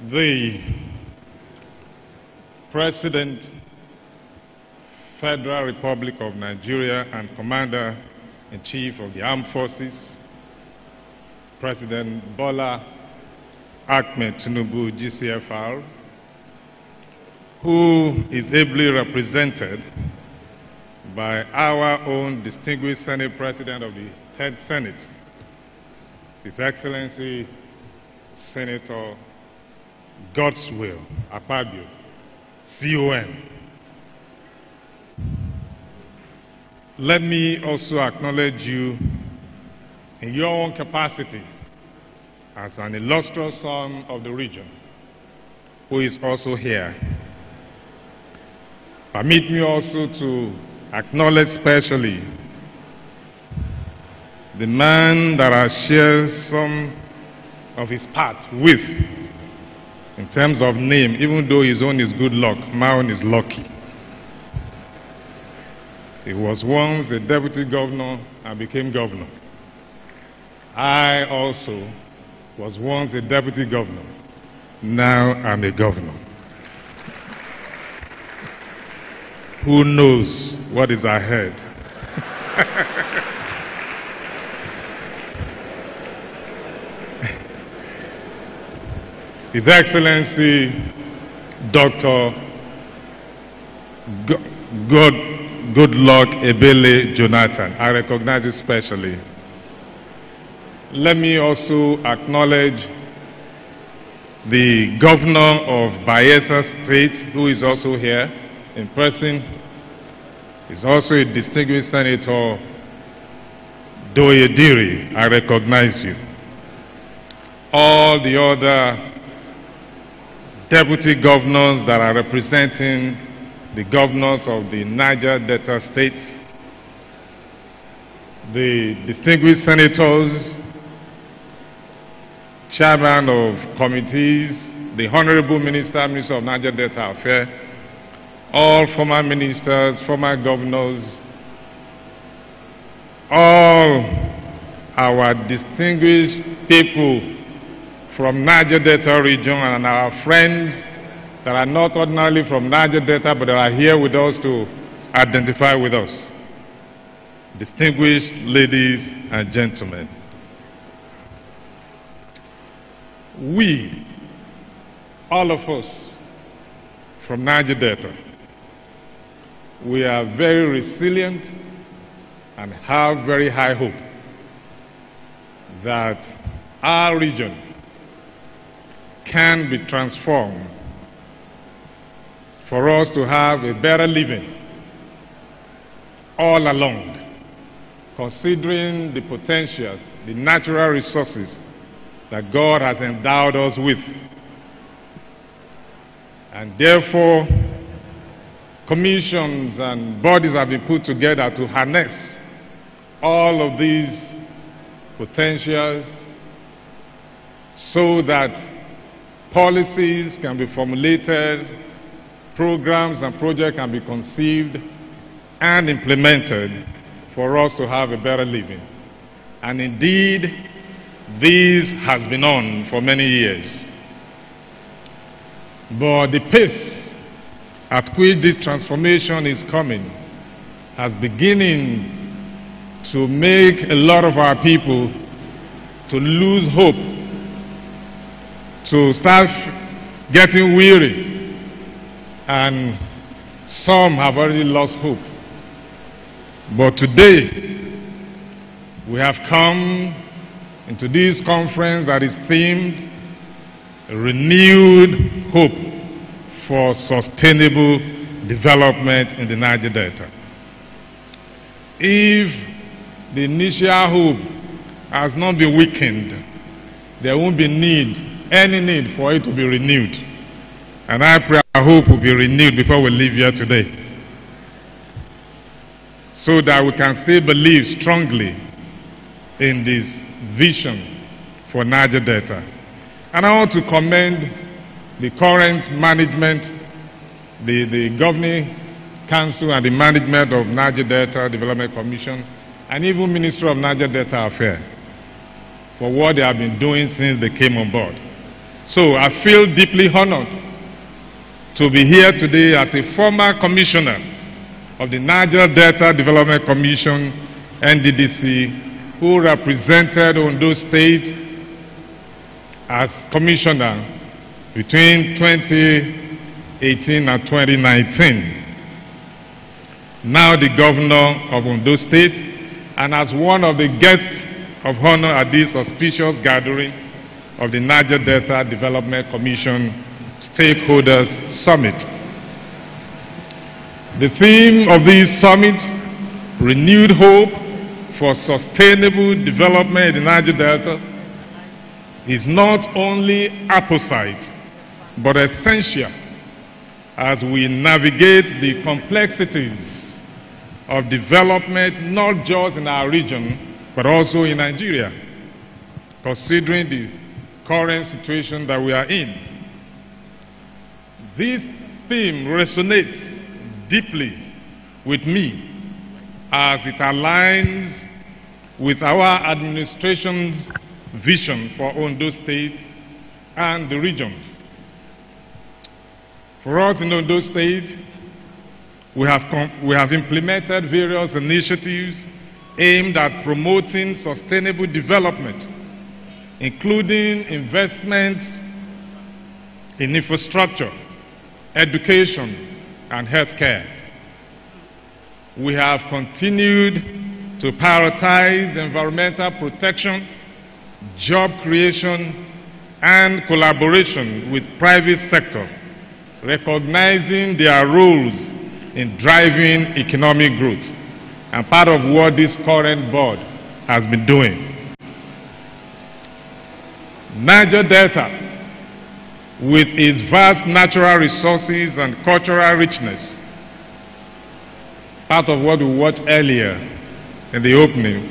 The President, Federal Republic of Nigeria and Commander-in-Chief of the Armed Forces, President Bola Ahmed Tinubu, GCFR, who is ably represented by our own distinguished Senate President of the 10th Senate, His Excellency Senator Godswill Akpabio, CON. Let me also acknowledge you in your own capacity as an illustrious son of the region who is also here. Permit me also to acknowledge specially the man that I share some of his path with in terms of name, even though his own is good luck, my own is lucky. He was once a deputy governor and became governor. I also was once a deputy governor. Now I'm a governor. Who knows what is ahead? His Excellency Dr. Goodluck Ebele Jonathan, I recognize you specially. Let me also acknowledge the Governor of Bayelsa State, who is also here in person. He's also a distinguished Senator Aiyedatiwa. I recognize you. All the other deputy governors that are representing the governors of the Niger Delta states, the distinguished senators, chairman of committees, the Honorable Minister of Niger Delta Affairs, all former ministers, former governors, all our distinguished people from Niger Delta region and our friends that are not ordinarily from Niger Delta but that are here with us to identify with us. Distinguished ladies and gentlemen, we, all of us from Niger Delta, we are very resilient and have very high hope that our region can be transformed for us to have a better living all along, considering the potentials, the natural resources that God has endowed us with. And therefore, commissions and bodies have been put together to harness all of these potentials so that policies can be formulated, programs and projects can be conceived and implemented for us to have a better living. And indeed, this has been on for many years. But the pace at which this transformation is coming has beginning to make a lot of our people to lose hope, to start getting weary, and some have already lost hope. But today, we have come into this conference that is themed Renewed Hope for Sustainable Development in the Niger Delta. If the initial hope has not been weakened, there won't be any need for it to be renewed. And I pray our hope will be renewed before we leave here today, so that we can still believe strongly in this vision for Niger Delta. And I want to commend the current management, the governing council and the management of Niger Delta Development Commission, and even Ministry of Niger Delta Affairs for what they have been doing since they came on board. So I feel deeply honored to be here today as a former commissioner of the Niger Delta Development Commission, NDDC, who represented Ondo State as commissioner between 2018 and 2019. Now the governor of Ondo State, and as one of the guests of honor at this auspicious gathering of the Niger Delta Development Commission Stakeholders Summit. The theme of this summit, renewed hope for sustainable development in the Niger Delta, is not only apposite, but essential as we navigate the complexities of development, not just in our region, but also in Nigeria, considering the current situation that we are in. This theme resonates deeply with me as it aligns with our administration's vision for Ondo State and the region. For us in Ondo State, we have implemented various initiatives aimed at promoting sustainable development, including investments in infrastructure, education, and healthcare. We have continued to prioritize environmental protection, job creation, and collaboration with private sector, recognizing their roles in driving economic growth, and part of what this current board has been doing. Niger Delta, with its vast natural resources and cultural richness, part of what we watched earlier in the opening,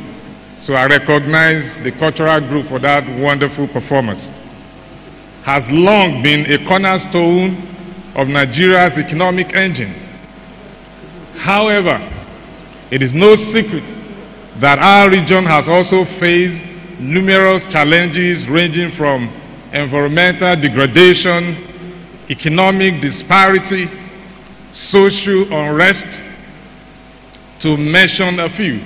so I recognize the cultural group for that wonderful performance, has long been a cornerstone of Nigeria's economic engine. However, it is no secret that our region has also faced numerous challenges ranging from environmental degradation, economic disparity, social unrest, to mention a few.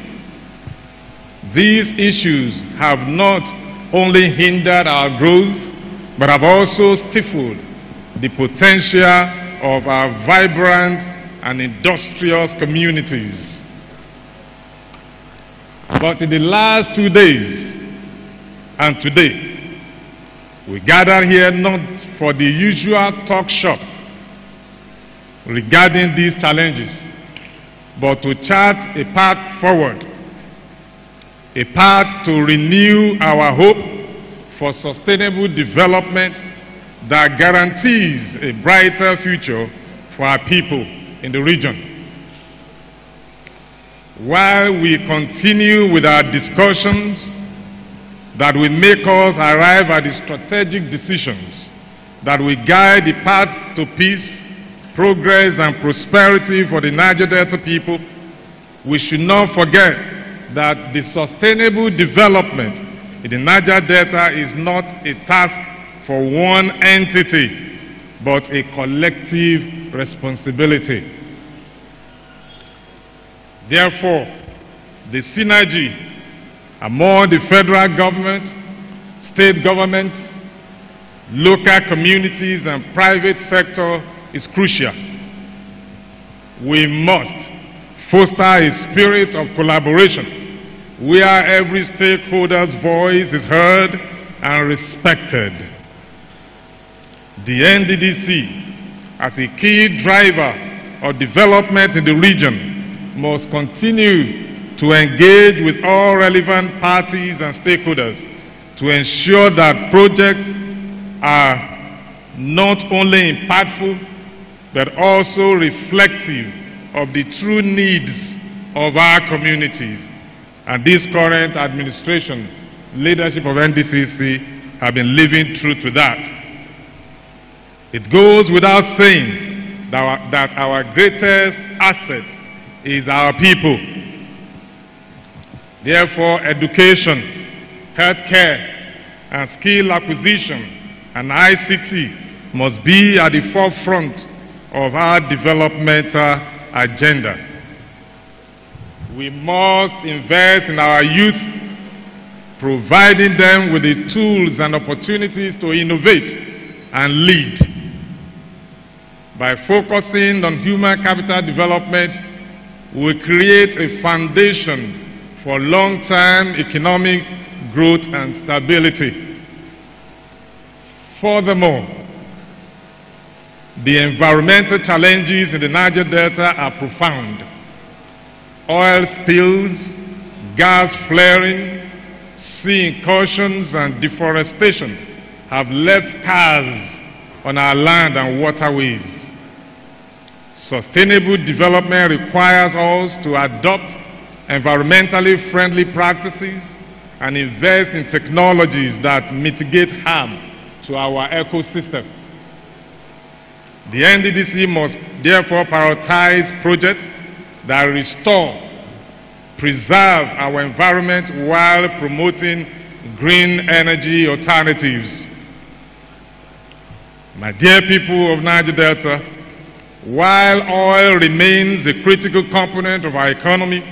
These issues have not only hindered our growth, but have also stifled the potential of our vibrant and industrious communities. But in the last 2 days and today, we gathered here not for the usual talk shop regarding these challenges, but to chart a path forward, a path to renew our hope for sustainable development that guarantees a brighter future for our people in the region. While we continue with our discussions that will make us arrive at the strategic decisions that will guide the path to peace, progress, and prosperity for the Niger Delta people, we should not forget that the sustainable development in the Niger Delta is not a task for one entity, but a collective responsibility. Therefore, the synergy among the federal government, state governments, local communities, and private sector is crucial. We must foster a spirit of collaboration where every stakeholder's voice is heard and respected. The NDDC, as a key driver of development in the region, must continue to engage with all relevant parties and stakeholders to ensure that projects are not only impactful, but also reflective of the true needs of our communities. And this current administration, leadership of NDDC, have been living true to that. It goes without saying that our greatest asset is our people. Therefore, education, healthcare, and skill acquisition and ICT must be at the forefront of our developmental agenda. We must invest in our youth, providing them with the tools and opportunities to innovate and lead. By focusing on human capital development, we create a foundation for long-term economic growth and stability. Furthermore, the environmental challenges in the Niger Delta are profound. Oil spills, gas flaring, sea incursions, and deforestation have left scars on our land and waterways. Sustainable development requires us to adopt environmentally friendly practices and invest in technologies that mitigate harm to our ecosystem. The NDDC must therefore prioritize projects that restore, preserve our environment while promoting green energy alternatives. My dear people of Niger Delta, while oil remains a critical component of our economy,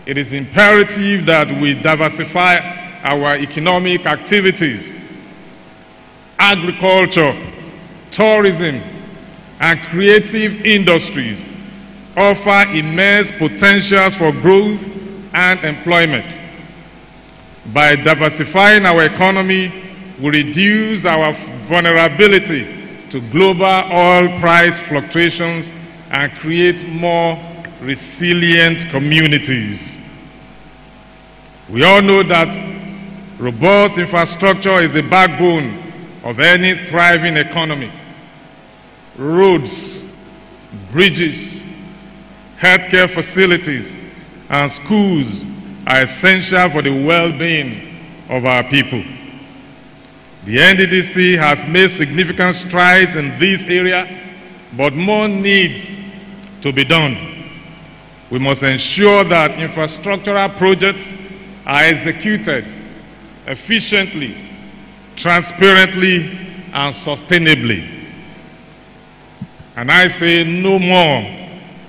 it is imperative that we diversify our economic activities. Agriculture, tourism, and creative industries offer immense potentials for growth and employment. By diversifying our economy, we reduce our vulnerability to global oil price fluctuations and create more resilient communities. We all know that robust infrastructure is the backbone of any thriving economy. Roads, bridges, healthcare facilities, and schools are essential for the well-being of our people. The NDDC has made significant strides in this area, but more needs to be done. We must ensure that infrastructural projects are executed efficiently, transparently, and sustainably. And I say no more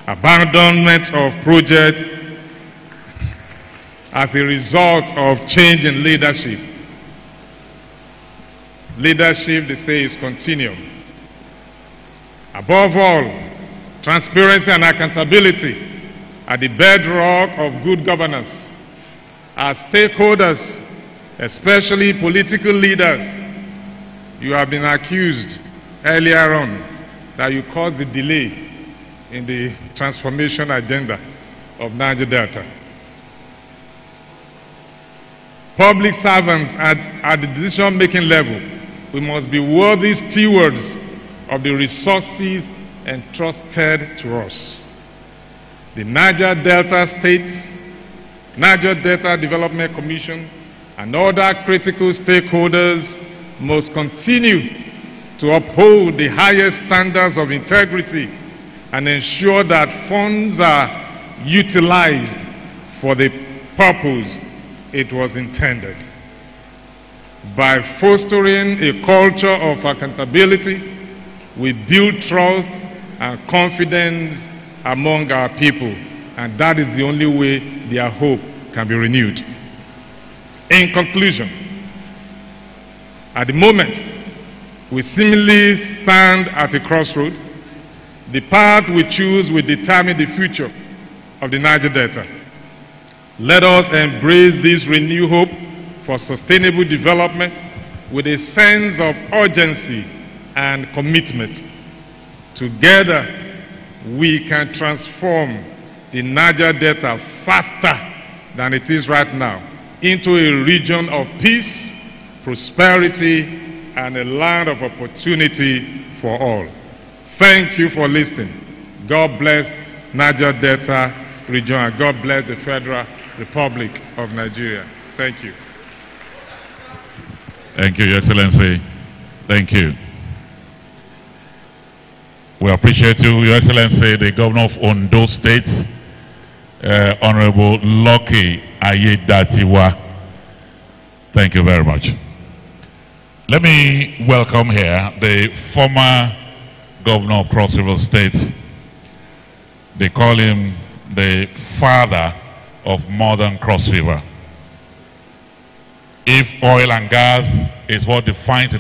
abandonment of projects as a result of change in leadership. Leadership, they say, is continuum. Above all, transparency and accountability are the bedrock of good governance. As stakeholders, especially political leaders, you have been accused earlier on that you caused the delay in the transformation agenda of Niger Delta. Public servants at the decision-making level, we must be worthy stewards of the resources entrusted to us. The Niger Delta States, Niger Delta Development Commission, and other critical stakeholders must continue to uphold the highest standards of integrity and ensure that funds are utilized for the purpose it was intended. By fostering a culture of accountability, we build trust and confidence among our people, and that is the only way their hope can be renewed. In conclusion, at the moment, we seemingly stand at a crossroad. The path we choose will determine the future of the Niger Delta. Let us embrace this renewed hope for sustainable development with a sense of urgency and commitment. Together, we can transform the Niger Delta faster than it is right now into a region of peace, prosperity, and a land of opportunity for all. Thank you for listening. God bless Niger Delta region, and God bless the Federal Republic of Nigeria. Thank you. Thank you, Your Excellency. Thank you. We appreciate you, Your Excellency, the Governor of Ondo State, Honorable Lucky Aiyedatiwa. Thank you very much. Let me welcome here the former governor of Cross River State. They call him the father of modern Cross River. If oil and gas is what defines the